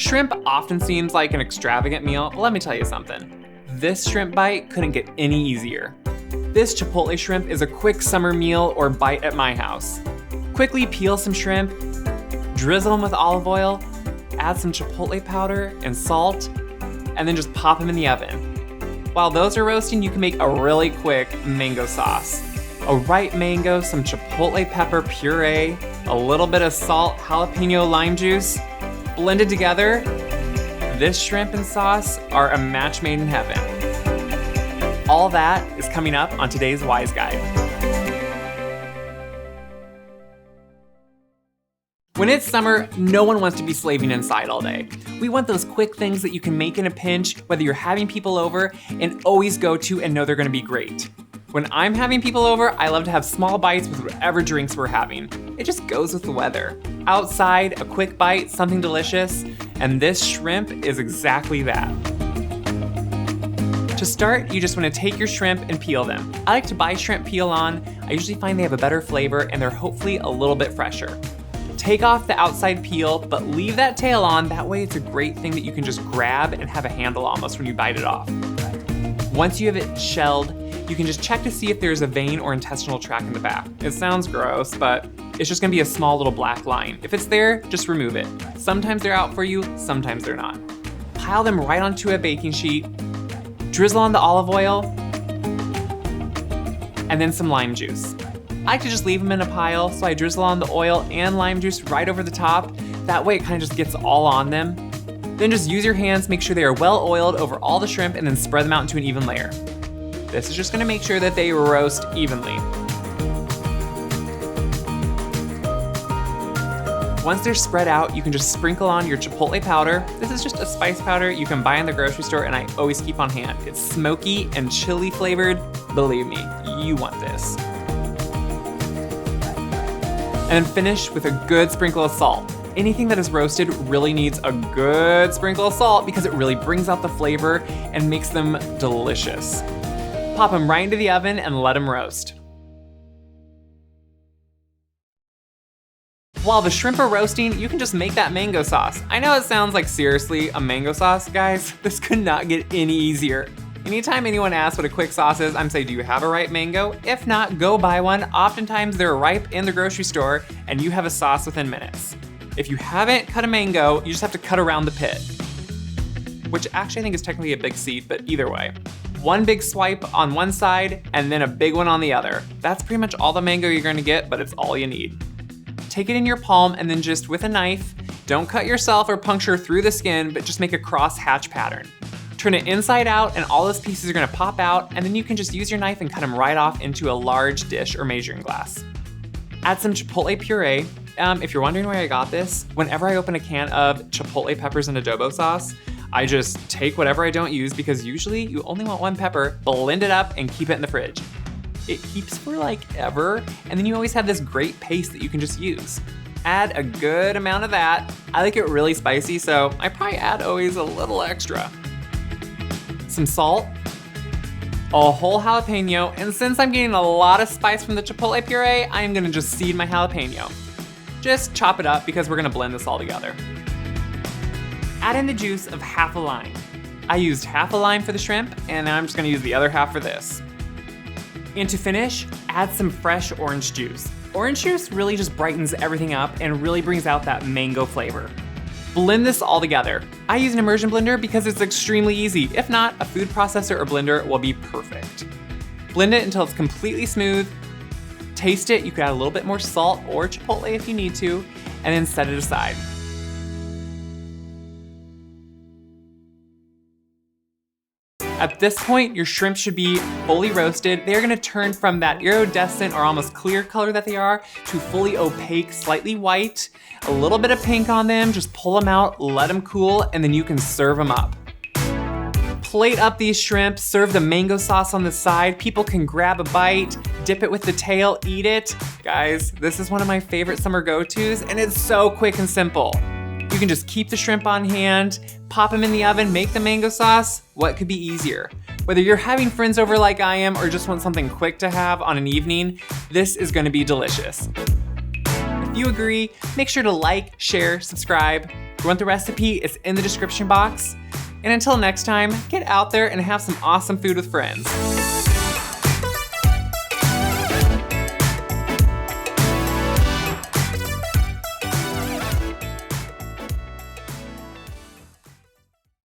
Shrimp often seems like an extravagant meal, but let me tell you something. This shrimp bite couldn't get any easier. This Chipotle shrimp is a quick summer meal or bite at my house. Quickly peel some shrimp, drizzle them with olive oil, add some Chipotle powder and salt, and then just pop them in the oven. While those are roasting, you can make a really quick mango sauce. A ripe mango, some Chipotle pepper puree, a little bit of salt, jalapeno lime juice, blended together. This shrimp and sauce are a match made in heaven. All that is coming up on today's Wise Guide. When it's summer, no one wants to be slaving inside all day. We want those quick things that you can make in a pinch, whether you're having people over, and always go to and know they're gonna be great. When I'm having people over, I love to have small bites with whatever drinks we're having. It just goes with the weather. Outside, a quick bite, something delicious, and this shrimp is exactly that. To start, you just want to take your shrimp and peel them. I like to buy shrimp peel on. I usually find they have a better flavor and they're hopefully a little bit fresher. Take off the outside peel, but leave that tail on. That way it's a great thing that you can just grab and have a handle almost when you bite it off. Once you have it shelled, you can just check to see if there's a vein or intestinal tract in the back. It sounds gross, but it's just gonna be a small little black line. If it's there, just remove it. Sometimes they're out for you, sometimes they're not. Pile them right onto a baking sheet, drizzle on the olive oil, and then some lime juice. I like to just leave them in a pile, so I drizzle on the oil and lime juice right over the top. That way it kind of just gets all on them. Then just use your hands, make sure they are well oiled over all the shrimp, and then spread them out into an even layer. This is just gonna make sure that they roast evenly. Once they're spread out, you can just sprinkle on your Chipotle powder. This is just a spice powder you can buy in the grocery store and I always keep on hand. It's smoky and chili flavored. Believe me, you want this. And then finish with a good sprinkle of salt. Anything that is roasted really needs a good sprinkle of salt because it really brings out the flavor and makes them delicious. Pop them right into the oven and let them roast. While the shrimp are roasting, you can just make that mango sauce. I know it sounds like seriously a mango sauce, guys. This could not get any easier. Anytime anyone asks what a quick sauce is, I'm saying, do you have a ripe mango? If not, go buy one. Oftentimes they're ripe in the grocery store and you have a sauce within minutes. If you haven't cut a mango, you just have to cut around the pit, which actually I think is technically a big seed, but either way. One big swipe on one side and then a big one on the other. That's pretty much all the mango you're gonna get, but it's all you need. Take it in your palm and then just with a knife, don't cut yourself or puncture through the skin, but just make a cross hatch pattern. Turn it inside out and all those pieces are gonna pop out, and then you can just use your knife and cut them right off into a large dish or measuring glass. Add some Chipotle puree. If you're wondering where I got this, whenever I open a can of Chipotle peppers and adobo sauce, I just take whatever I don't use because usually you only want one pepper, blend it up and keep it in the fridge. It keeps for like ever, and then you always have this great paste that you can just use. Add a good amount of that. I like it really spicy, so I probably add always a little extra. Some salt, a whole jalapeno, and since I'm getting a lot of spice from the Chipotle puree, I'm gonna just seed my jalapeno. Just chop it up because we're gonna blend this all together. Add in the juice of half a lime. I used half a lime for the shrimp, and now I'm just gonna use the other half for this. And to finish, add some fresh orange juice. Orange juice really just brightens everything up and really brings out that mango flavor. Blend this all together. I use an immersion blender because it's extremely easy. If not, a food processor or blender will be perfect. Blend it until it's completely smooth. Taste it, you can add a little bit more salt or Chipotle if you need to, and then set it aside. At this point, your shrimp should be fully roasted. They're gonna turn from that iridescent or almost clear color that they are to fully opaque, slightly white, a little bit of pink on them. Just pull them out, let them cool, and then you can serve them up. Plate up these shrimp, serve the mango sauce on the side. People can grab a bite, dip it with the tail, eat it. Guys, this is one of my favorite summer go-tos, and it's so quick and simple. You can just keep the shrimp on hand, pop them in the oven, make the mango sauce. What could be easier? Whether you're having friends over like I am or just want something quick to have on an evening, this is gonna be delicious. If If you agree, make sure to like, share, subscribe. If you want the recipe, it's in the description box. And until next time, get out there and have some awesome food with friends.